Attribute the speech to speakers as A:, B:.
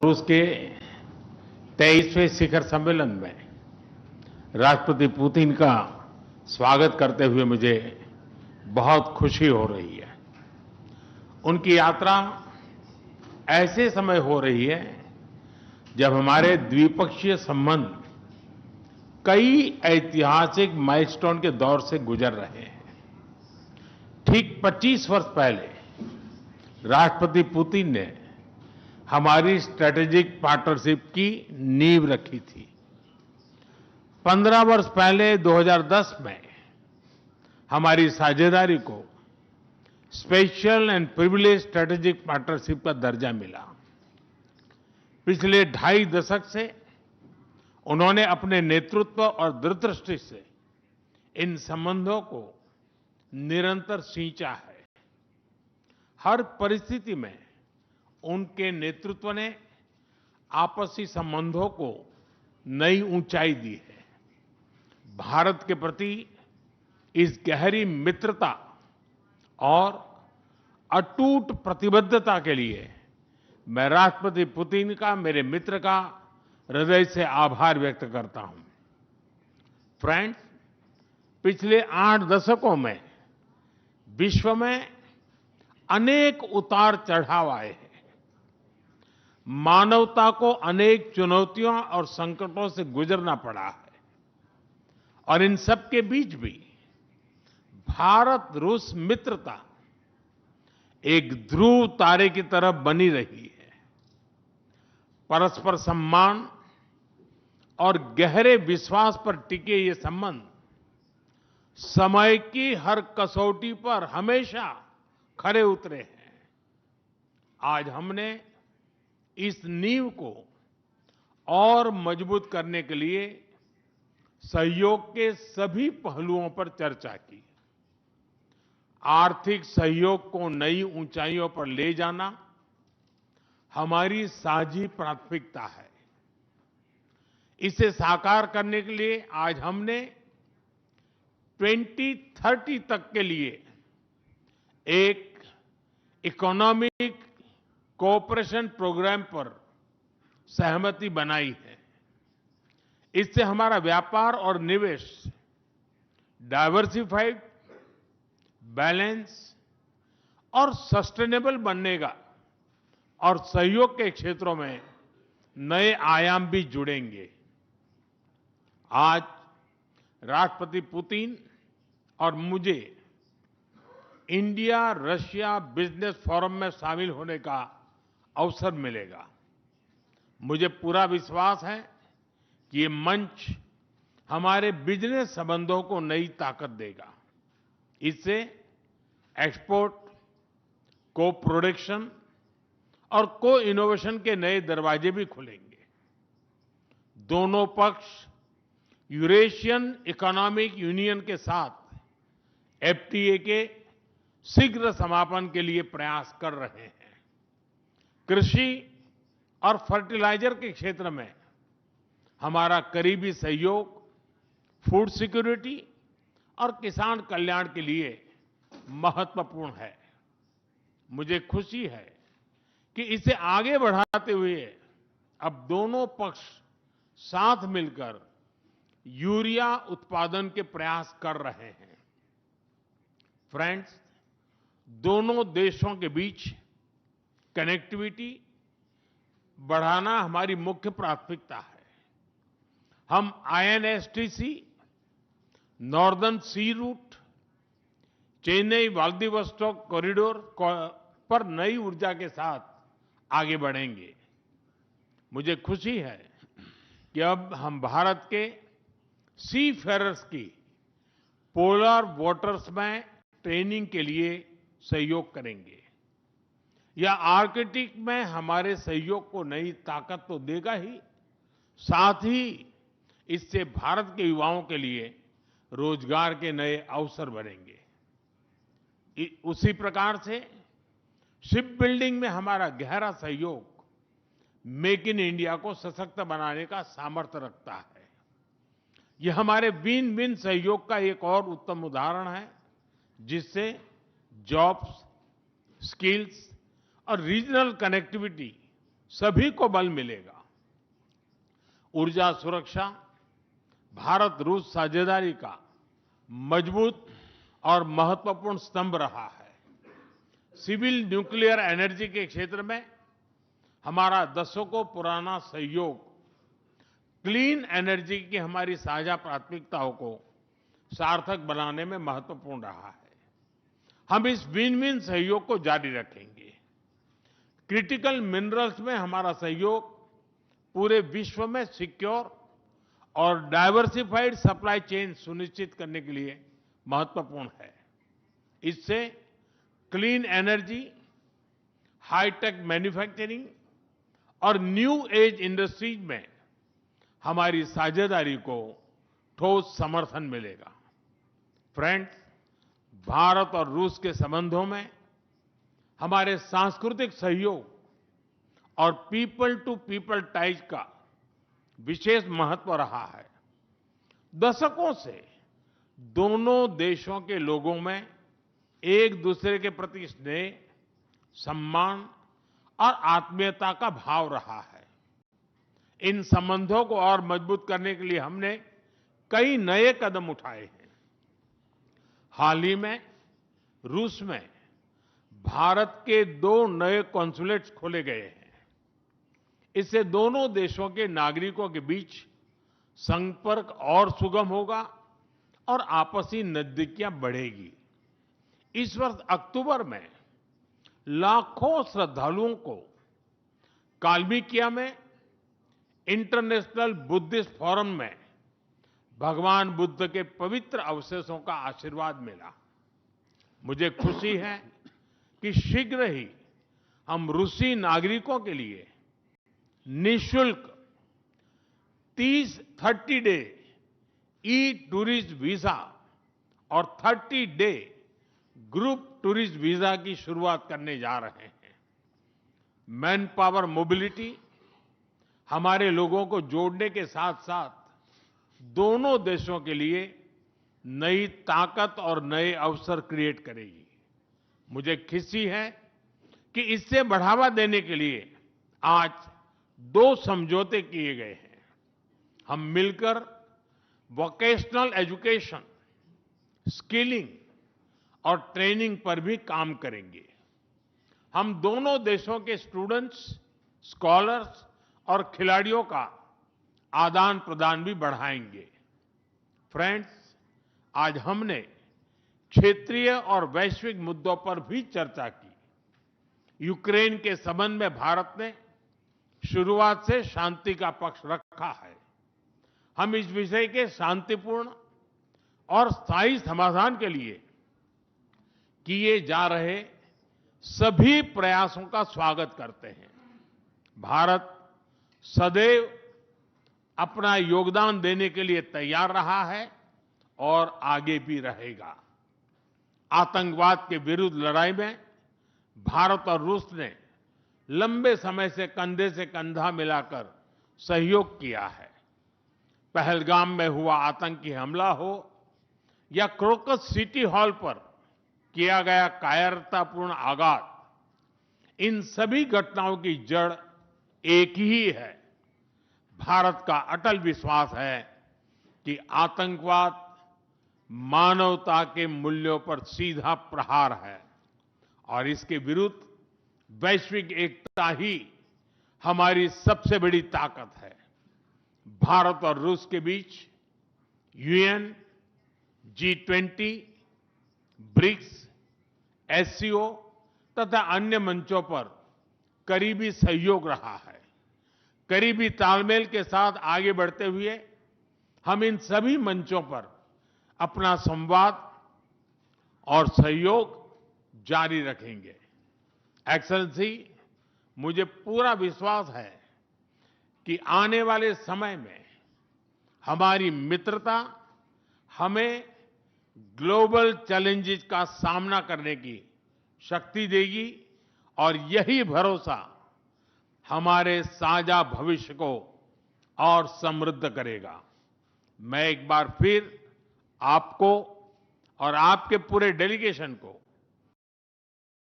A: रूस के 23वें शिखर सम्मेलन में राष्ट्रपति पुतिन का स्वागत करते हुए मुझे बहुत खुशी हो रही है। उनकी यात्रा ऐसे समय हो रही है जब हमारे द्विपक्षीय संबंध कई ऐतिहासिक माइलस्टोन के दौर से गुजर रहे हैं। ठीक 25 वर्ष पहले राष्ट्रपति पुतिन ने हमारी स्ट्रैटेजिक पार्टनरशिप की नींव रखी थी। 15 वर्ष पहले 2010 में हमारी साझेदारी को special and privilege strategic partnership का दर्जा मिला। पिछले 2.5 दशक से उन्होंने अपने नेतृत्व और दूरदृष्टि से इन संबंधों को निरंतर सींचा है। हर परिस्थिति में उनके नेतृत्व ने आपसी संबंधों को नई ऊंचाई दी है। भारत के प्रति इस गहरी मित्रता और अटूट प्रतिबद्धता के लिए मैं राष्ट्रपति पुतिन का, मेरे मित्र का हृदय से आभार व्यक्त करता हूं। फ्रेंड्स, पिछले 8 दशकों में विश्व में अनेक उतार चढ़ाव आए हैं। मानवता को अनेक चुनौतियों और संकटों से गुजरना पड़ा है और इन सब के बीच भी भारत रूस मित्रता एक ध्रुव तारे की तरह बनी रही है। परस्पर सम्मान और गहरे विश्वास पर टिके ये संबंध समय की हर कसौटी पर हमेशा खरे उतरे हैं। आज हमने इस नींव को और मजबूत करने के लिए सहयोग के सभी पहलुओं पर चर्चा की। आर्थिक सहयोग को नई ऊंचाइयों पर ले जाना हमारी साझी प्राथमिकता है। इसे साकार करने के लिए आज हमने 2030 तक के लिए एक इकोनॉमिक कोऑपरेशन प्रोग्राम पर सहमति बनाई है। इससे हमारा व्यापार और निवेश डाइवर्सिफाइड, बैलेंस और सस्टेनेबल बनेगा और सहयोग के क्षेत्रों में नए आयाम भी जुड़ेंगे। आज राष्ट्रपति पुतिन और मुझे इंडिया रशिया बिजनेस फोरम में शामिल होने का अवसर मिलेगा। मुझे पूरा विश्वास है कि ये मंच हमारे बिजनेस संबंधों को नई ताकत देगा। इससे एक्सपोर्ट, को प्रोडक्शन और को इनोवेशन के नए दरवाजे भी खुलेंगे। दोनों पक्ष यूरेशियन इकोनॉमिक यूनियन के साथ एफटीए के शीघ्र समापन के लिए प्रयास कर रहे हैं। कृषि और फर्टिलाइजर के क्षेत्र में हमारा करीबी सहयोग फूड सिक्योरिटी और किसान कल्याण के लिए महत्वपूर्ण है। मुझे खुशी है कि इसे आगे बढ़ाते हुए अब दोनों पक्ष साथ मिलकर यूरिया उत्पादन के प्रयास कर रहे हैं। फ्रेंड्स, दोनों देशों के बीच कनेक्टिविटी बढ़ाना हमारी मुख्य प्राथमिकता है। हम आईएनएसटीसी, नॉर्दर्न सी रूट, चेन्नई व्लादिवोस्टोक कॉरिडोर पर नई ऊर्जा के साथ आगे बढ़ेंगे। मुझे खुशी है कि अब हम भारत के सी फेरर्स की पोलर वाटर्स में ट्रेनिंग के लिए सहयोग करेंगे। यह आर्कटिक में हमारे सहयोग को नई ताकत तो देगा ही, साथ ही इससे भारत के युवाओं के लिए रोजगार के नए अवसर बनेंगे। उसी प्रकार से शिप बिल्डिंग में हमारा गहरा सहयोग मेक इन इंडिया को सशक्त बनाने का सामर्थ्य रखता है। यह हमारे विन विन सहयोग का एक और उत्तम उदाहरण है, जिससे जॉब्स, स्किल्स और रीजनल कनेक्टिविटी सभी को बल मिलेगा। ऊर्जा सुरक्षा भारत रूस साझेदारी का मजबूत और महत्वपूर्ण स्तंभ रहा है। सिविल न्यूक्लियर एनर्जी के क्षेत्र में हमारा दशकों पुराना सहयोग क्लीन एनर्जी की हमारी साझा प्राथमिकताओं को सार्थक बनाने में महत्वपूर्ण रहा है। हम इस विन विन सहयोग को जारी रखेंगे। क्रिटिकल मिनरल्स में हमारा सहयोग पूरे विश्व में सिक्योर और डाइवर्सिफाइड सप्लाई चेन सुनिश्चित करने के लिए महत्वपूर्ण है। इससे क्लीन एनर्जी, हाईटेक मैन्युफैक्चरिंग और न्यू एज इंडस्ट्रीज में हमारी साझेदारी को ठोस समर्थन मिलेगा। फ्रेंड्स, भारत और रूस के संबंधों में हमारे सांस्कृतिक सहयोग और पीपल टू पीपल टाइज का विशेष महत्व रहा है। दशकों से दोनों देशों के लोगों में एक दूसरे के प्रति स्नेह, सम्मान और आत्मीयता का भाव रहा है। इन संबंधों को और मजबूत करने के लिए हमने कई नए कदम उठाए हैं। हाल ही में रूस में भारत के 2 नए कॉन्सुलेट्स खोले गए हैं। इससे दोनों देशों के नागरिकों के बीच संपर्क और सुगम होगा और आपसी नजदीकियां बढ़ेगी। इस वर्ष अक्टूबर में लाखों श्रद्धालुओं को काल्मिकिया में इंटरनेशनल बुद्धिस्ट फोरम में भगवान बुद्ध के पवित्र अवशेषों का आशीर्वाद मिला। मुझे खुशी है कि शीघ्र ही हम रूसी नागरिकों के लिए निःशुल्क 30 डे ई टूरिस्ट वीजा और 30 डे ग्रुप टूरिस्ट वीजा की शुरुआत करने जा रहे हैं। मैन पावर मोबिलिटी हमारे लोगों को जोड़ने के साथ साथ दोनों देशों के लिए नई ताकत और नए अवसर क्रिएट करेगी। मुझे खुशी है कि इससे बढ़ावा देने के लिए आज 2 समझौते किए गए हैं। हम मिलकर वोकेशनल एजुकेशन, स्किलिंग और ट्रेनिंग पर भी काम करेंगे। हम दोनों देशों के स्टूडेंट्स, स्कॉलर्स और खिलाड़ियों का आदान प्रदान भी बढ़ाएंगे। फ्रेंड्स, आज हमने क्षेत्रीय और वैश्विक मुद्दों पर भी चर्चा की। यूक्रेन के संबंध में भारत ने शुरुआत से शांति का पक्ष रखा है। हम इस विषय के शांतिपूर्ण और स्थायी समाधान के लिए किए जा रहे सभी प्रयासों का स्वागत करते हैं। भारत सदैव अपना योगदान देने के लिए तैयार रहा है और आगे भी रहेगा। आतंकवाद के विरुद्ध लड़ाई में भारत और रूस ने लंबे समय से कंधा मिलाकर सहयोग किया है। पहलगाम में हुआ आतंकी हमला हो या क्रोकस सिटी हॉल पर किया गया कायरतापूर्ण आघात, इन सभी घटनाओं की जड़ एक ही है। भारत का अटल विश्वास है कि आतंकवाद मानवता के मूल्यों पर सीधा प्रहार है और इसके विरुद्ध वैश्विक एकता ही हमारी सबसे बड़ी ताकत है। भारत और रूस के बीच यूएन, G20, ब्रिक्स, एससीओ तथा अन्य मंचों पर करीबी सहयोग रहा है। करीबी तालमेल के साथ आगे बढ़ते हुए हम इन सभी मंचों पर अपना संवाद और सहयोग जारी रखेंगे। एक्सेलेंसी, मुझे पूरा विश्वास है कि आने वाले समय में हमारी मित्रता हमें ग्लोबल चैलेंजेस का सामना करने की शक्ति देगी और यही भरोसा हमारे साझा भविष्य को और समृद्ध करेगा। मैं एक बार फिर आपको और आपके पूरे डेलीगेशन को